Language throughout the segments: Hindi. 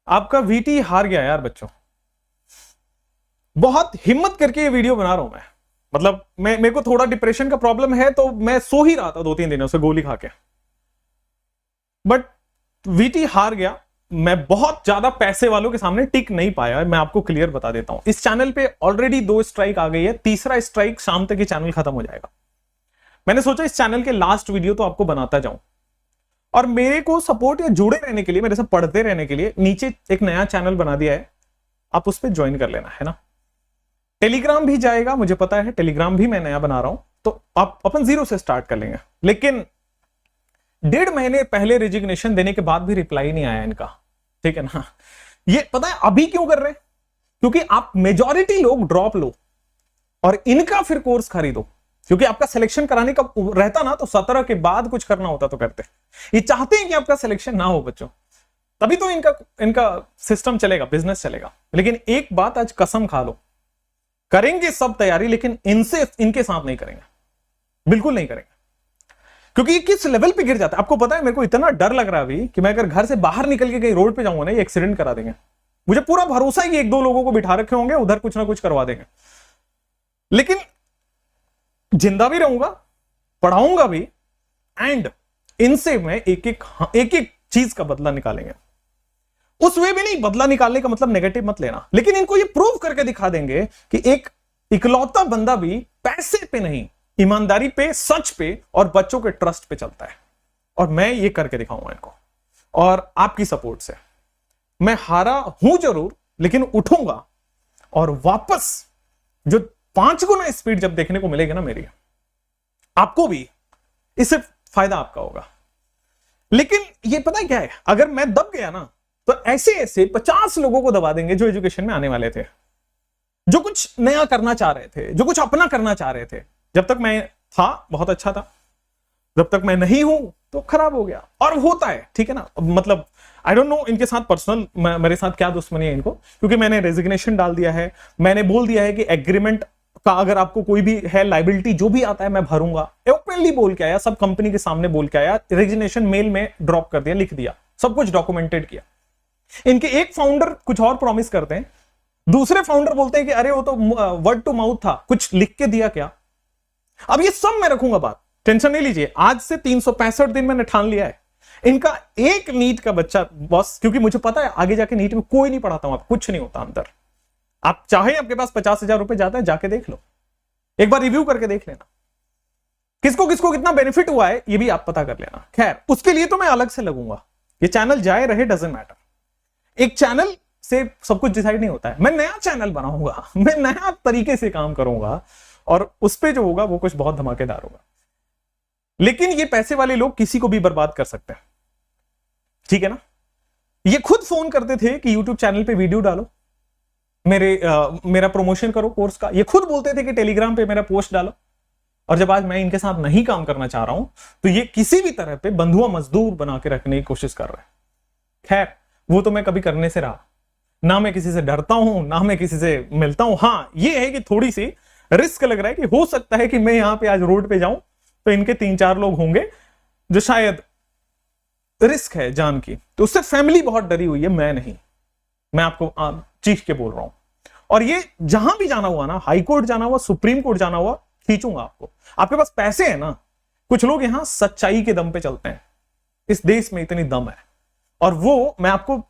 आपका वीटी हार गया यार बच्चों। बहुत हिम्मत करके ये वीडियो बना रहा हूं मैं। मतलब मेरे को थोड़ा डिप्रेशन का प्रॉब्लम है, तो मैं सो ही रहा था 2-3 दिनों से गोली खा के। बट वीटी हार गया। मैं बहुत ज्यादा पैसे वालों के सामने टिक नहीं पाया। मैं आपको क्लियर बता देता हूं, इस चैनल पे ऑलरेडी 2 स्ट्राइक आ गई है, तीसरा स्ट्राइक शाम तक ये चैनल खत्म हो जाएगा। मैंने सोचा इस चैनल के लास्ट वीडियो तो आपको बनाता जाऊं, और मेरे को सपोर्ट या जुड़े रहने के लिए, मेरे से पढ़ते रहने के लिए नीचे एक नया चैनल बना दिया है, आप उस पर ज्वाइन कर लेना है ना। टेलीग्राम भी जाएगा, मुझे पता है, टेलीग्राम भी मैं नया बना रहा हूं, तो आप अपन 0 से स्टार्ट कर लेंगे। लेकिन 1.5 महीने पहले रेजिग्नेशन देने के बाद भी रिप्लाई नहीं आया इनका, ठीक है ना। ये पता है अभी क्यों कर रहे हैं? क्योंकि आप मेजॉरिटी लोग ड्रॉप लो और इनका फिर कोर्स खरीदो। क्योंकि आपका सिलेक्शन कराने का रहता ना, तो 17 के बाद कुछ करना होता तो करते। ये चाहते हैं कि आपका सिलेक्शन ना हो बच्चों, तभी तो इनका सिस्टम चलेगा, बिजनेस चलेगा। लेकिन एक बात आज कसम खा लो, करेंगे सब तैयारी, लेकिन इनके साथ नहीं करेंगे, बिल्कुल नहीं करेंगे। क्योंकि ये किस लेवल पे गिर जाता है आपको पता है। मेरे को इतना डर लग रहा है अभी कि मैं अगर घर से बाहर निकल के कहीं रोड पे जाऊंगा ना, ये एक्सीडेंट करा देंगे। मुझे पूरा भरोसा है कि 1-2 लोगों को बिठा रखे होंगे उधर, कुछ ना कुछ करवा देंगे। लेकिन जिंदा भी रहूंगा, पढ़ाऊंगा भी, एंड इनसे मैं एक चीज का बदला निकालेंगे। उस वे भी नहीं, बदला निकालने का मतलब नेगेटिव मत लेना, लेकिन इनको ये प्रूव करके दिखा देंगे कि एक इकलौता बंदा भी पैसे पे नहीं, ईमानदारी पे, सच पे और बच्चों के ट्रस्ट पे चलता है। और मैं ये करके दिखाऊंगा इनको, और आपकी सपोर्ट से। मैं हारा हूं जरूर, लेकिन उठूंगा, और वापस जो 5 गुना स्पीड जब देखने को मिलेगी ना मेरी, आपको भी इससे फायदा आपका होगा। लेकिन ये पता है क्या है, अगर मैं दब गया ना, तो ऐसे ऐसे 50 लोगों को दबा देंगे जो एजुकेशन में आने वाले थे, जो कुछ नया करना चाह रहे थे, जो कुछ अपना करना चाह रहे थे। जब तक मैं था बहुत अच्छा था, जब तक मैं नहीं हूं तो खराब हो गया। और होता है, ठीक है ना। मतलब आई डोंट नो इनके साथ पर्सनल मेरे साथ क्या दुश्मनी है इनको, क्योंकि मैंने रेजिग्नेशन डाल दिया है। मैंने बोल दिया है कि एग्रीमेंट का अगर आपको कोई भी है लाइबिलिटी, जो भी आता है मैं भरूंगा। ओपनली बोल के आया, सब कंपनी के सामने बोल के आया, रेजिग्नेशन मेल में ड्रॉप कर दिया, लिख दिया, सब कुछ डॉक्यूमेंटेड किया। इनके एक फाउंडर कुछ और प्रॉमिस करते हैं, दूसरे फाउंडर बोलते हैं कि अरे वो तो वर्ड टू माउथ था, कुछ लिख के दिया क्या। अब ये सब मैं रखूंगा बात, टेंशन नहीं लीजिए। आज से 365 दिन मैंने ठान लिया है, इनका एक नीट का बच्चा बस, क्योंकि मुझे पता है आगे जाके नीट में कोई नहीं पढ़ाता हूं, आप कुछ नहीं होता अंदर। आप चाहे आपके पास 50,000 रुपए जाता है, जाके देख लो, एक बार रिव्यू करके देख लेना, किसको किसको कितना बेनिफिट हुआ है ये भी आप पता कर लेना। खैर, उसके लिए तो मैं अलग से लगूंगा। ये चैनल जाए रहे डजंट मैटर, एक चैनल से सब कुछ डिसाइड नहीं होता है। मैं नया चैनल बनाऊंगा, मैं नया तरीके से काम करूंगा, और उस पे जो होगा वो कुछ बहुत धमाकेदार होगा। लेकिन ये पैसे वाले लोग किसी को भी बर्बाद कर सकते हैं, ठीक है ना। ये खुद फोन करते थे कि YouTube चैनल पे वीडियो डालो, मेरा प्रमोशन करो कोर्स का। ये खुद बोलते थे कि टेलीग्राम पे मेरा पोस्ट डालो। और जब आज मैं इनके साथ नहीं काम करना चाह रहा हूं, तो ये किसी भी तरह पे बंधुआ मजदूर बना के रखने की कोशिश कर रहे हैं। खैर, वो तो मैं कभी करने से रहा ना, मैं किसी से डरता हूं ना मैं किसी से मिलता हूं। हां, ये है कि थोड़ी सी रिस्क लग रहा है कि हो सकता है कि मैं यहां पे आज रोड पे जाऊं तो इनके 3-4 लोग होंगे, जो शायद रिस्क है जान की, तो उससे फैमिली बहुत डरी हुई है, मैं नहीं। मैं आपको चीख के बोल रहा हूं। और ये जहां भी जाना हुआ ना, हाई कोर्ट जाना हुआ, सुप्रीम कोर्ट जाना हुआ, खींचूंगा आपको। आपके पास पैसे है ना, कुछ लोग यहां सच्चाई के दम पे चलते हैं, इस देश में इतनी दम है, और वो मैं आपको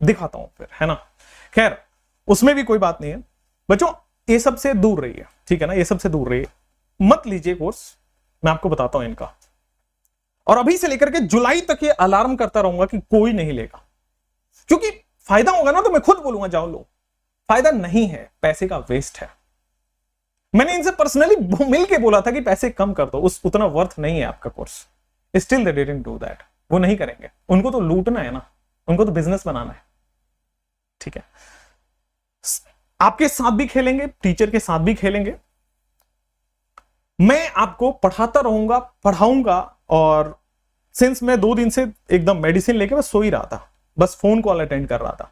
दिखाता हूं फिर, है ना। खैर, उसमें भी कोई बात नहीं है बच्चों, ये सब से दूर रहिए, ठीक है ना। ये सब से दूर रहिए, मत लीजिए कोर्स, मैं आपको बताता हूं इनका। और अभी से लेकर के जुलाई तक ये अलार्म करता रहूंगा कि कोई नहीं लेगा, क्योंकि फायदा होगा ना तो मैं खुद बोलूंगा जाओ लो। फायदा नहीं है, पैसे का वेस्ट है। मैंने इनसे पर्सनली मिलके बोला था कि पैसे कम कर दो, उतना वर्थ नहीं है आपका course. Still they didn't do that. वो नहीं करेंगे, उनको तो लूटना है ना, उनको तो बिजनेस बनाना है, ठीक है। आपके साथ भी खेलेंगे, टीचर के साथ भी खेलेंगे। मैं आपको पढ़ाता रहूंगा, पढ़ाऊंगा। और सिंस मैं 2 दिन से एकदम मेडिसिन लेके बस सो ही रहा था, बस फोन कॉल अटेंड कर रहा था,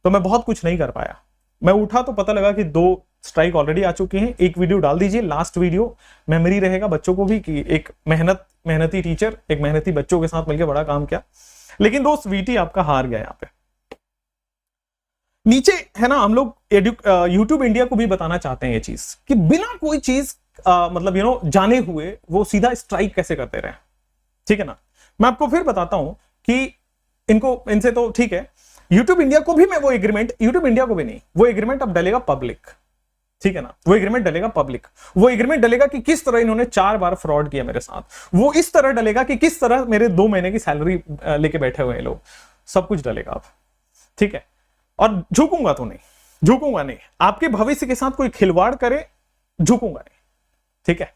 तो मैं बहुत कुछ नहीं कर पाया। मैं उठा तो पता लगा कि 2 स्ट्राइक ऑलरेडी आ चुकी हैं। एक वीडियो डाल दीजिए, लास्ट वीडियो मेमोरी रहेगा बच्चों को भी कि एक मेहनती टीचर एक मेहनती बच्चों के साथ मिलकर बड़ा काम किया। लेकिन दोस्त, वीटी आपका हार गया यहाँ पे। नीचे है ना, हम लोग यूट्यूब इंडिया को भी बताना चाहते हैं ये चीज कि बिना कोई चीज मतलब जाने हुए वो सीधा स्ट्राइक कैसे करते रहे। ठीक है ना, मैं आपको फिर बताता हूं कि इनसे तो ठीक है, यूट्यूब इंडिया को भी मैं वो एग्रीमेंट, यूट्यूब इंडिया को भी नहीं, वो एग्रीमेंट अब डलेगा पब्लिक। ठीक है ना, वो एग्रीमेंट डलेगा पब्लिक, वो एग्रीमेंट डलेगा कि किस तरह इन्होंने 4 बार फ्रॉड किया मेरे साथ, वो इस तरह डलेगा कि किस तरह मेरे 2 महीने की सैलरी लेके बैठे हुए हैं लोग, सब कुछ डलेगा अब। ठीक है, और झुकूंगा तो नहीं, झुकूंगा नहीं, आपके भविष्य के साथ कोई खिलवाड़ करे झुकूंगा नहीं। ठीक है,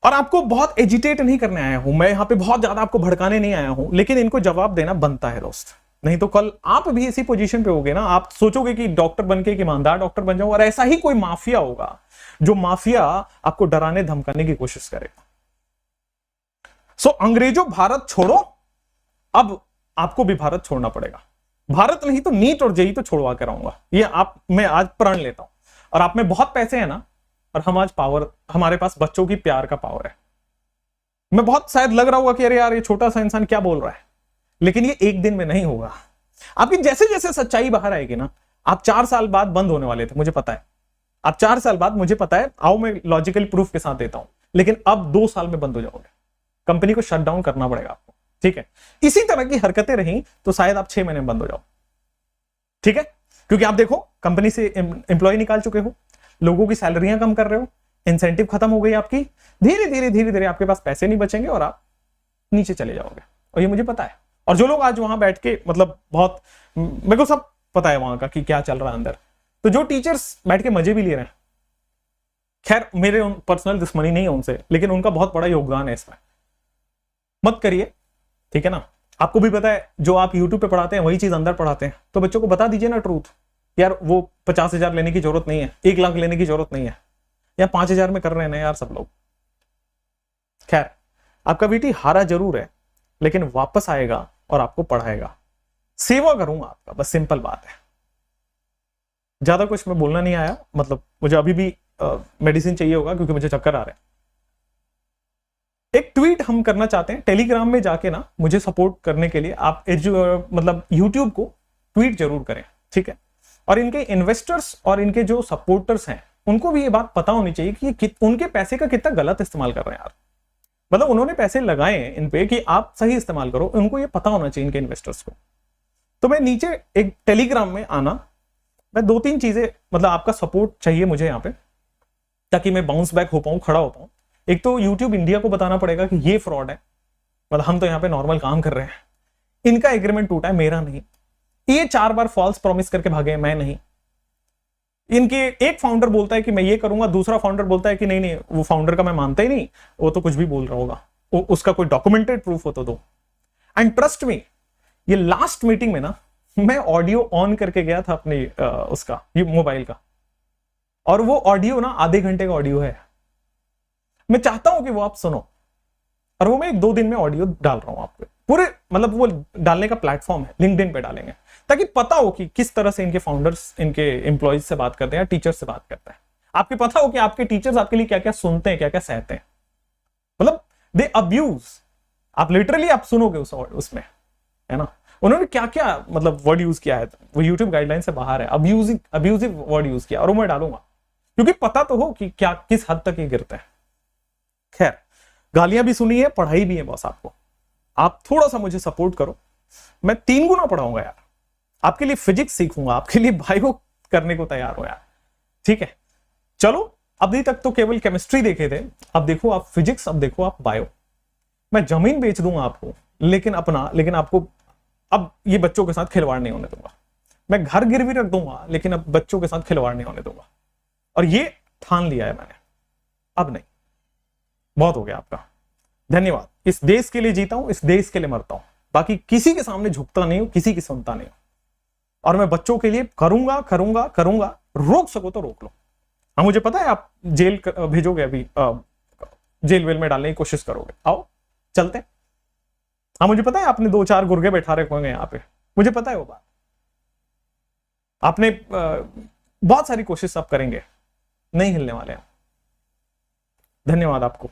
और आपको बहुत एजिटेट नहीं करने आया हूं मैं, यहां पे बहुत ज्यादा आपको भड़काने नहीं आया हूं, लेकिन इनको जवाब देना बनता है दोस्त, नहीं तो कल आप भी इसी पोजीशन पे होगे ना, आप सोचोगे कि डॉक्टर बनके एक ईमानदार डॉक्टर बन जाऊं, और ऐसा ही कोई माफिया होगा जो माफिया आपको डराने धमकाने की कोशिश करेगा। सो अंग्रेजों भारत छोड़ो, अब आपको भी भारत छोड़ना पड़ेगा। भारत नहीं तो नीट और जेई तो छोड़वा कर आऊंगा, ये मैं आज प्रण लेता हूं। और आप में बहुत पैसे हैं ना, और हम आज हमारे पास बच्चों की प्यार का पावर है। मैं बहुत शायद लग रहा होगा कि अरे यार ये छोटा सा इंसान क्या बोल रहा है, लेकिन ये एक दिन में नहीं होगा। आपकी जैसे जैसे सच्चाई बाहर आएगी ना, आप 4 साल बाद बंद होने वाले थे, मुझे पता है, आप 4 साल बाद, मुझे पता है, आओ मैं लॉजिकल प्रूफ के साथ देता हूं, लेकिन अब 2 साल में बंद हो जाओगे, कंपनी को शट डाउन करना पड़ेगा आपको। ठीक है, इसी तरह की हरकतें रही तो शायद आप 6 महीने में बंद हो जाओ। ठीक है, क्योंकि आप देखो कंपनी से एम्प्लॉय निकाल चुके हो, लोगों की सैलरियां कम कर रहे हो, इंसेंटिव खत्म हो गई आपकी, धीरे धीरे आपके पास पैसे नहीं बचेंगे और आप नीचे चले जाओगे, और ये मुझे पता है। और जो लोग आज वहां बैठ के मतलब बहुत, मेरे को सब पता है वहां का कि क्या चल रहा है अंदर, तो जो टीचर्स बैठ के मजे भी ले रहे हैं, खैर मेरे पर्सनल दुश्मनी नहीं है उनसे, लेकिन उनका बहुत बड़ा योगदान है इसमें, मत करिए। ठीक है ना, आपको भी पता है जो आप यूट्यूब पे पढ़ाते हैं वही चीज अंदर पढ़ाते हैं, तो बच्चों को बता दीजिए ना ट्रूथ, यार वो 50,000 लेने की जरूरत नहीं है, 1 लाख लेने की जरूरत नहीं है, या 5,000 में कर रहे हैं ना यार सब लोग। खैर, आपका बेटी हारा जरूर है, लेकिन वापस आएगा और आपको पढ़ाएगा, सेवा करूंगा आपका, बस सिंपल बात है। ज्यादा कुछ मैं बोलना नहीं आया, मतलब मुझे अभी भी मेडिसिन चाहिए होगा क्योंकि मुझे चक्कर आ रहे हैं। एक ट्वीट हम करना चाहते हैं, टेलीग्राम में जाके ना मुझे सपोर्ट करने के लिए आप मतलब यूट्यूब को ट्वीट जरूर करें। ठीक है, और इनके इन्वेस्टर्स और इनके जो सपोर्टर्स हैं उनको भी ये बात पता होनी चाहिए कि उनके पैसे का कितना गलत इस्तेमाल कर रहे हैं यार, मतलब उन्होंने पैसे लगाए हैं इन पे कि आप सही इस्तेमाल करो, उनको ये पता होना चाहिए इनके इन्वेस्टर्स को। तो मैं नीचे एक टेलीग्राम में आना, मैं 2-3 चीजें, मतलब आपका सपोर्ट चाहिए मुझे यहाँ पे, ताकि मैं बाउंस बैक हो पाऊं, खड़ा हो पाऊं। एक तो यूट्यूब इंडिया को बताना पड़ेगा कि ये फ्रॉड है, मतलब हम तो यहाँ पे नॉर्मल काम कर रहे हैं, इनका एग्रीमेंट टूटा है, मेरा नहीं, ये 4 बार फॉल्स प्रॉमिस करके भागे, मैं नहीं। इनके एक फाउंडर बोलता है कि मैं ये करूंगा, दूसरा फाउंडर बोलता है कि नहीं, वो फाउंडर का मैं मानता ही नहीं, वो तो कुछ भी बोल रहा होगा, उसका कोई डॉक्यूमेंटेड प्रूफ हो तो दो। एंड ट्रस्ट मी, ये लास्ट मीटिंग में ना मैं ऑडियो ऑन करके गया था अपने उसका, ये मोबाइल का, और वो ऑडियो ना आधे घंटे का ऑडियो है। मैं चाहता हूं कि वो आप सुनो, और वो मैं 1-2 दिन में ऑडियो डाल रहा हूं आपको पूरे, मतलब वो डालने का प्लेटफॉर्म है, लिंक्डइन पे डालेंगे, ताकि पता हो कि किस तरह से इनके फाउंडर्स इनके एम्प्लॉइज से बात करते हैं, टीचर्स से बात करते हैं। आपको पता हो कि आपके टीचर्स आपके लिए क्या क्या सुनते हैं, क्या क्या सहते हैं, मतलब दे अब्यूज, आप लिटरली आप सुनोगे उसमें, है ना, उन्होंने क्या क्या मतलब वर्ड यूज किया है, वो यूट्यूब गाइडलाइन से बाहर है, अब्यूजिव वर्ड यूज किया, और वो मैं डालूंगा क्योंकि पता तो हो कि क्या किस हद तक ये गिरते हैं। खैर, गालियां भी सुनी है, पढ़ाई भी है बॉस आपको, आप थोड़ा सा मुझे सपोर्ट करो, मैं 3 गुना पढ़ाऊंगा यार, आपके लिए फिजिक्स सीखूंगा, आपके लिए बायो करने को तैयार हो यार। ठीक है, चलो, अभी तक तो केवल केमिस्ट्री देखे थे, अब देखो आप फिजिक्स, अब देखो आप बायो। मैं जमीन बेच दूंगा आपको, लेकिन आपको अब ये बच्चों के साथ खिलवाड़ नहीं होने दूंगा। मैं घर गिरवी रख दूंगा, लेकिन अब बच्चों के साथ खिलवाड़ नहीं होने दूंगा, और ये ठान लिया है मैंने, अब नहीं, बहुत हो गया आपका। धन्यवाद। इस देश के लिए जीता हूं, इस देश के लिए मरता हूं, बाकी किसी के सामने झुकता नहीं हूं, किसी की सुनता नहीं हूं, और मैं बच्चों के लिए करूंगा, रोक सको तो रोक लो। हाँ, मुझे पता है आप जेल भेजोगे, अभी जेल वेल में डालने की कोशिश करोगे, आओ चलते। हाँ, मुझे पता है आपने 2-4 गुर्गे बैठा रखे होंगे यहाँ पे, मुझे पता है वो बात, आपने बहुत सारी कोशिश आप करेंगे, नहीं हिलने वाले हैं। धन्यवाद आपको।